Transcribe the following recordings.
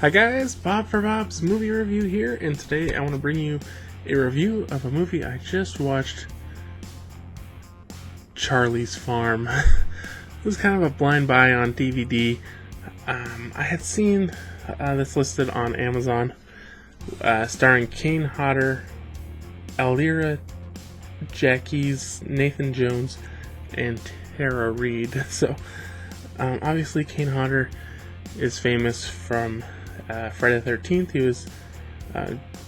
Hi guys, Bob for Bob's Movie Review here, and today I want to bring you a review of a movie I just watched, Charlie's Farm. It was kind of a blind buy on DVD. I had seen this listed on Amazon, starring Kane, Hodder, Allira, Jaques, Nathan Jones, and Reid. So, obviously Kane Hodder is famous from Friday the 13th. He was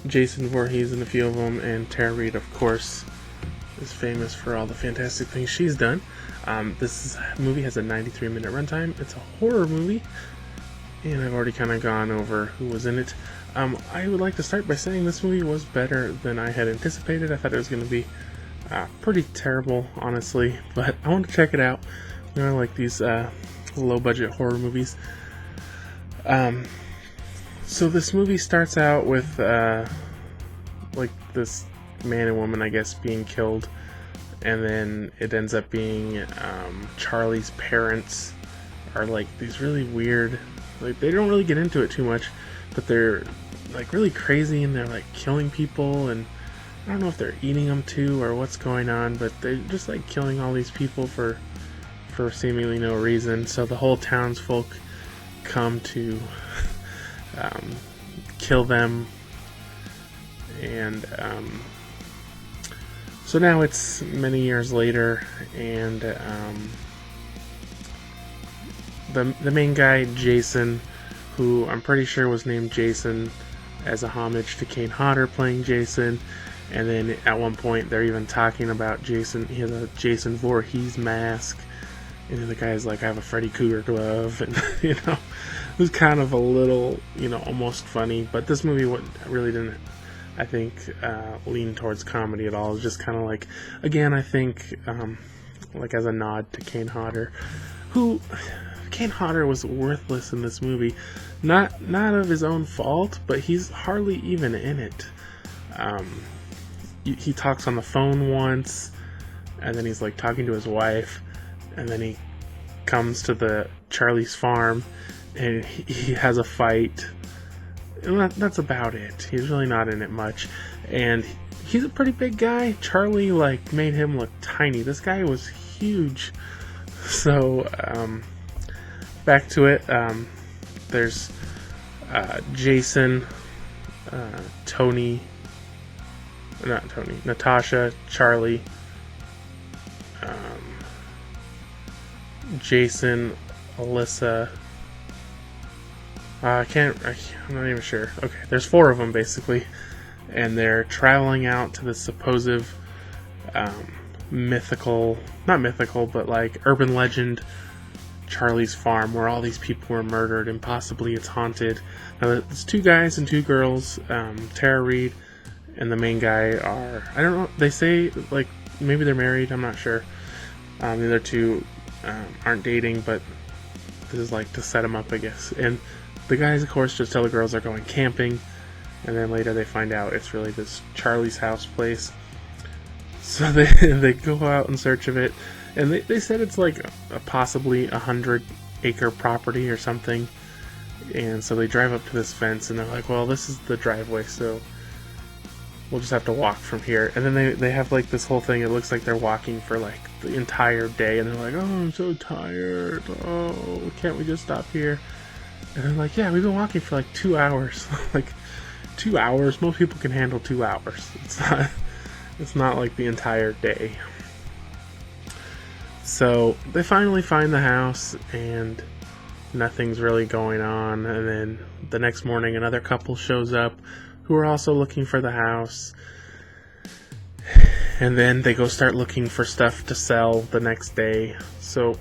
Jason Voorhees in a few of them, and Reid, of course, is famous for all the fantastic things she's done. This movie has a 93-minute runtime. It's a horror movie, and I've already kind of gone over who was in it. I would like to start by saying this movie was better than I had anticipated. I thought it was going to be pretty terrible, honestly, but I want to check it out. You know, I like these low-budget horror movies. So this movie starts out with like this man and woman, I guess, being killed, and then it ends up being Charlie's parents are like these really weird, like, they don't really get into it too much, but they're like really crazy, and they're like killing people, and I don't know if they're eating them too or what's going on, but they're just like killing all these people for seemingly no reason. So the whole townsfolk come to kill them, and so now it's many years later, and the main guy, Jason, who I'm pretty sure was named Jason as a homage to Kane Hodder playing Jason, and then at one point they're even talking about Jason. He has a Jason Voorhees mask, and then the guy's like, I have a Freddy Krueger glove, and you know, it was kind of a little, you know, almost funny. But this movie really didn't, I think, lean towards comedy at all. It was just kind of like, again, I think, like as a nod to Kane Hodder, who, Kane Hodder was worthless in this movie. Not of his own fault, but he's hardly even in it. He talks on the phone once, and then he's like talking to his wife, and then he comes to the Charlie's farm, and he has a fight. And that's about it. He's really not in it much, and he's a pretty big guy. Charlie like made him look tiny. This guy was huge. So back to it. There's Jason, Natasha, Charlie, Jason, Alyssa. I'm not even sure. Okay, there's 4 of them basically, and they're traveling out to the supposed not mythical, but like urban legend Charlie's Farm, where all these people were murdered and possibly it's haunted. Now, it's 2 guys and 2 girls. Reid and the main guy are, I don't know, they say like maybe they're married, I'm not sure. The other 2 aren't dating, but this is like to set them up, I guess. And the guys, of course, just tell the girls they're going camping, and then later they find out it's really this Charlie's house place. So they go out in search of it, and they said it's like possibly 100-acre property or something. And so they drive up to this fence, and they're like, well, this is the driveway, so we'll just have to walk from here. And then they have like this whole thing. It looks like they're walking for like the entire day, and they're like, oh, I'm so tired. Oh, can't we just stop here? And they're like, yeah, we've been walking for like 2 hours. Like 2 hours? Most people can handle 2 hours. It's not like the entire day. So they finally find the house, and nothing's really going on. And then the next morning, another couple shows up who are also looking for the house. And then they go start looking for stuff to sell the next day. So,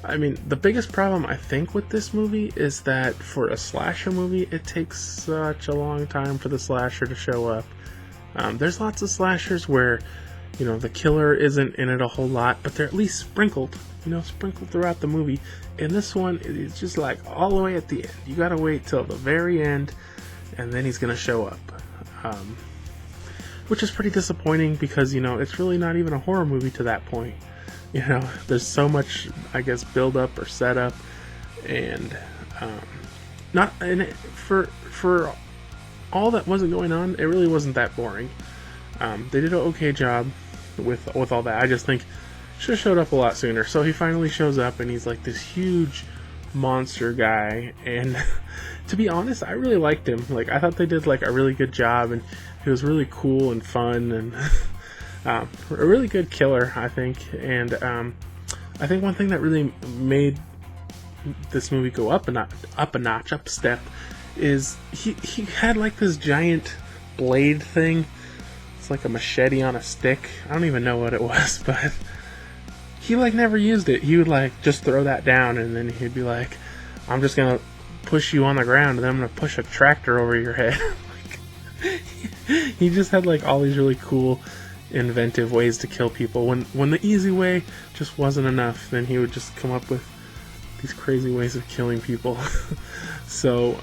I mean, the biggest problem I think with this movie is that for a slasher movie, it takes such a long time for the slasher to show up. There's lots of slashers where, you know, the killer isn't in it a whole lot, but they're at least sprinkled throughout the movie. And this one is just like all the way at the end. You gotta wait till the very end, and then he's gonna show up. Which is pretty disappointing because, you know, it's really not even a horror movie to that point. You know, there's so much, I guess, build up or setup, and not, and for all that wasn't going on, it really wasn't that boring. They did an okay job with all that. I just think should have showed up a lot sooner. So he finally shows up, and he's like this huge monster guy. And to be honest, I really liked him. Like, I thought they did like a really good job, and he was really cool and fun, and a really good killer, I think. And I think one thing that really made this movie go up a step, is he had like this giant blade thing. It's like a machete on a stick. I don't even know what it was, but he like never used it. He would like just throw that down, and then he'd be like, I'm just gonna push you on the ground, and then I'm gonna push a tractor over your head. Like, he just had like all these really cool, inventive ways to kill people. When the easy way just wasn't enough, then he would just come up with these crazy ways of killing people. So,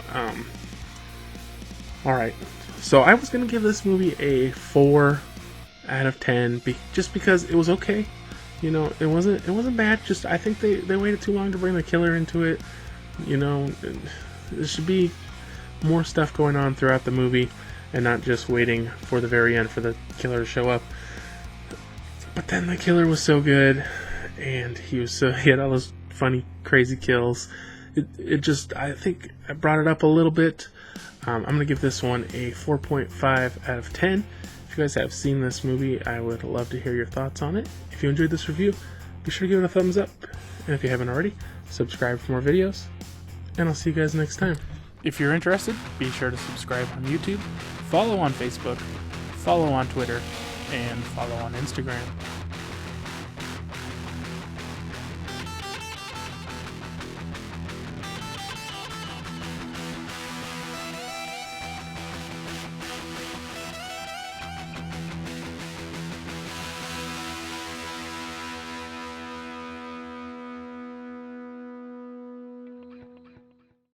alright. So I was going to give this movie a 4 out of 10, just because it was okay. You know, it wasn't bad, just I think they waited too long to bring the killer into it. You know, there should be more stuff going on throughout the movie, and not just waiting for the very end for the killer to show up. But then the killer was so good, and he had all those funny, crazy kills. It just, I think I brought it up a little bit. I'm going to give this one a 4.5 out of 10. If you guys have seen this movie, I would love to hear your thoughts on it. If you enjoyed this review, be sure to give it a thumbs up. And if you haven't already, subscribe for more videos. And I'll see you guys next time. If you're interested, be sure to subscribe on YouTube, follow on Facebook, follow on Twitter, and follow on Instagram.